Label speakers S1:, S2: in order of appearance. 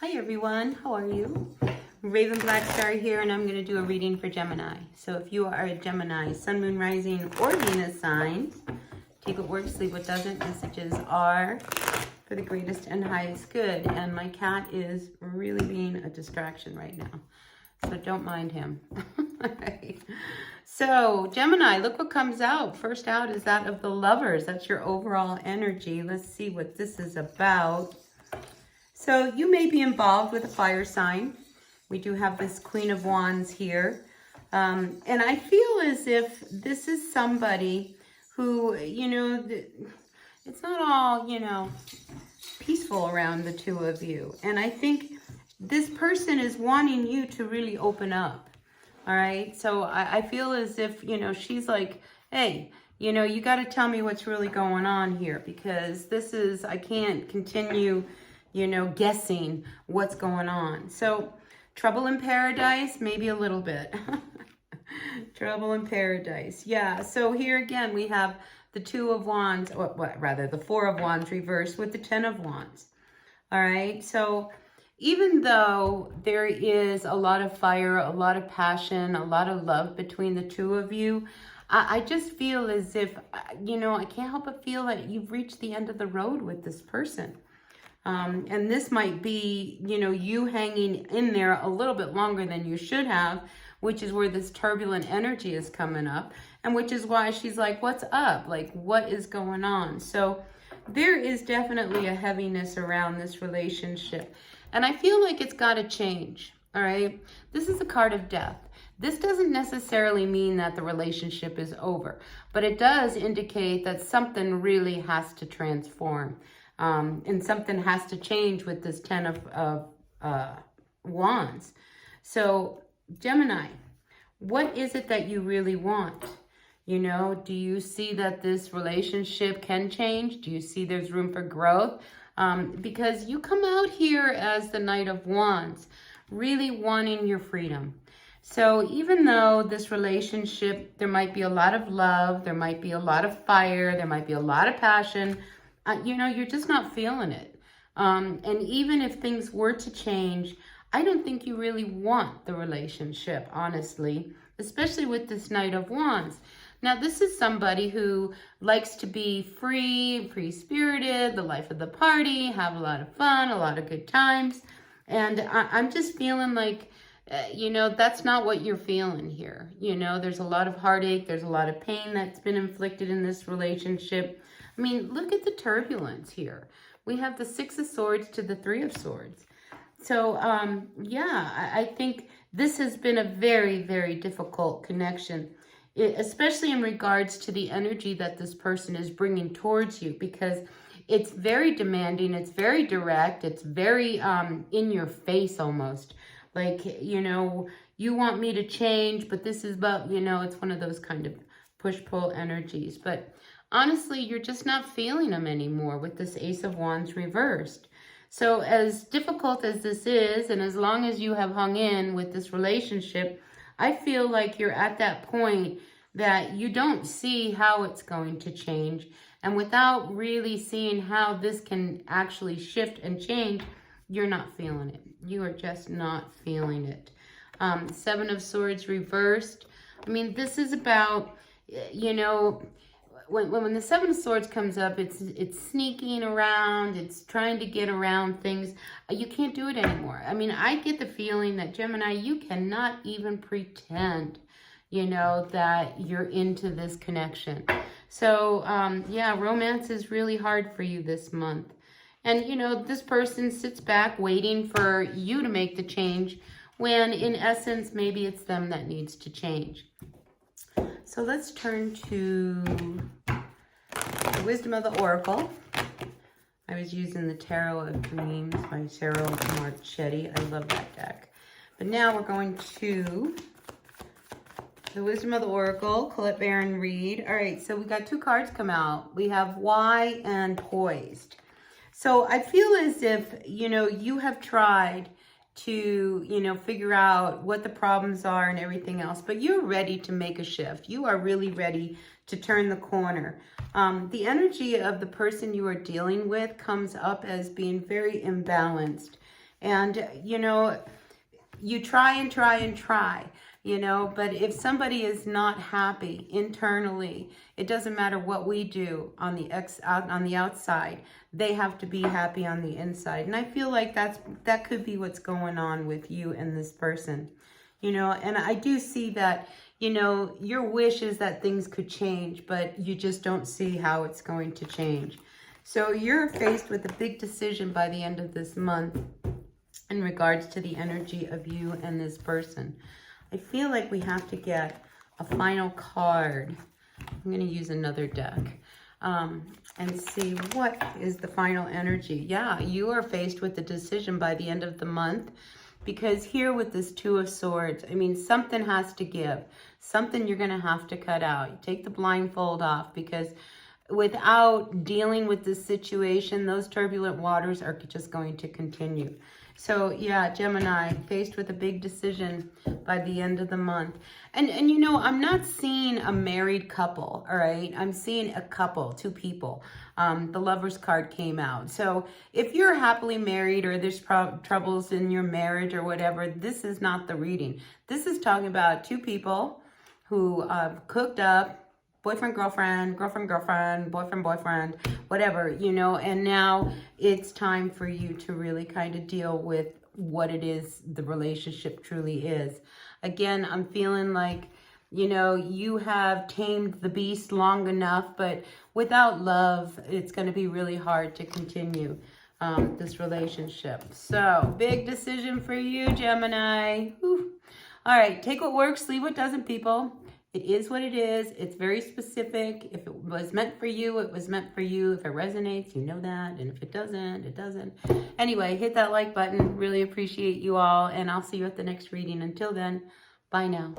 S1: Hi everyone, how are you? Raven Black Star here, and I'm going to do a reading for Gemini. So if you are a Gemini, Sun, Moon, Rising, or Venus signs, take what works, leave what doesn't. Messages are for the greatest and highest good. And my cat is really being a distraction right now, so don't mind him. Right. So Gemini, look what comes out. First out is that of the Lovers. That's your overall energy. Let's see what this is about. So you may be involved with a fire sign. We do have this Queen of Wands here. And I feel as if this is somebody who, it's not all, peaceful around the two of you. And I think this person is wanting you to really open up. All right. So I feel as if, she's like, hey, you got to tell me what's really going on here, because I can't continue guessing what's going on. So trouble in paradise, maybe a little bit. Trouble in paradise. Yeah. So here again, we have the Two of Wands, or rather the Four of Wands reversed with the Ten of Wands. All right. So even though there is a lot of fire, a lot of passion, a lot of love between the two of you, I just feel as if, I can't help but feel that you've reached the end of the road with this person. And this might be, you hanging in there a little bit longer than you should have, which is where this turbulent energy is coming up, and which is why she's like, what's up? Like, what is going on? So there is definitely a heaviness around this relationship, and I feel like it's got to change. All right. This is a card of death. This doesn't necessarily mean that the relationship is over, but it does indicate that something really has to transform. And something has to change with this Ten of Wands. So Gemini, what is it that you really want? Do you see that this relationship can change? Do you see there's room for growth? Because you come out here as the Knight of Wands, really wanting your freedom. So even though this relationship, there might be a lot of love, there might be a lot of fire, there might be a lot of passion, you're just not feeling it. And even if things were to change, I don't think you really want the relationship, honestly, especially with this Knight of Wands. Now, this is somebody who likes to be free, free-spirited, the life of the party, have a lot of fun, a lot of good times. And I'm just feeling like, that's not what you're feeling here. There's a lot of heartache. There's a lot of pain that's been inflicted in this relationship. I mean, look at the turbulence here. We have the Six of Swords to the Three of Swords. So, I think this has been a very, very difficult connection, especially in regards to the energy that this person is bringing towards you, because it's very demanding, it's very direct, it's very in your face almost. Like, you want me to change, but this is about, it's one of those kind of push-pull energies. But honestly, you're just not feeling them anymore with this Ace of Wands reversed. So as difficult as this is, and as long as you have hung in with this relationship, I feel like you're at that point that you don't see how it's going to change. And without really seeing how this can actually shift and change, you're not feeling it. You are just not feeling it. Seven of Swords reversed. I mean, this is about, when the Seven of Swords comes up, it's sneaking around, it's trying to get around things. You can't do it anymore. I mean, I get the feeling that, Gemini, you cannot even pretend, that you're into this connection. So, romance is really hard for you this month. And, this person sits back waiting for you to make the change, when in essence, maybe it's them that needs to change. So let's turn to the Wisdom of the Oracle. I was using the Tarot of Dreams by Sarah Marchetti. I love that deck. But now we're going to the Wisdom of the Oracle, Colette Baron Reed. All right, so we got two cards come out. We have Why and Poised. So I feel as if, you have tried to, figure out what the problems are and everything else, but you're ready to make a shift. You are really ready to turn the corner. The energy of the person you are dealing with comes up as being very imbalanced. And, you know, you try and try and try, you know, but if somebody is not happy internally, it doesn't matter what we do on the outside, they have to be happy on the inside. And I feel like that could be what's going on with you and this person, you know. And I do see that, you know, your wish is that things could change, but you just don't see how it's going to change. So you're faced with a big decision by the end of this month in regards to the energy of you and this person. I feel like we have to get a final card. I'm going to use another deck and see what is the final energy. Yeah, you are faced with a decision by the end of the month, because here with this Two of Swords, I mean, something has to give. Something you're going to have to cut out. Take the blindfold off, because without dealing with this situation, those turbulent waters are just going to continue. So yeah, Gemini, faced with a big decision by the end of the month. And you know, I'm not seeing a married couple, all right? I'm seeing a couple, two people. The Lover's card came out. So if you're happily married, or there's troubles in your marriage or whatever, this is not the reading. This is talking about two people who cooked up, boyfriend, girlfriend, girlfriend, girlfriend, boyfriend, boyfriend, whatever, you know, and now it's time for you to really kind of deal with what it is the relationship truly is. Again, I'm feeling like, you know, you have tamed the beast long enough, but without love, it's going to be really hard to continue this relationship. So, big decision for you, Gemini. Whew. All right, take what works, leave what doesn't, people. It is what it is. It's very specific. If it was meant for you, it was meant for you. If it resonates, you know that. And if it doesn't, it doesn't. Anyway, hit that like button. Really appreciate you all. And I'll see you at the next reading. Until then, bye now.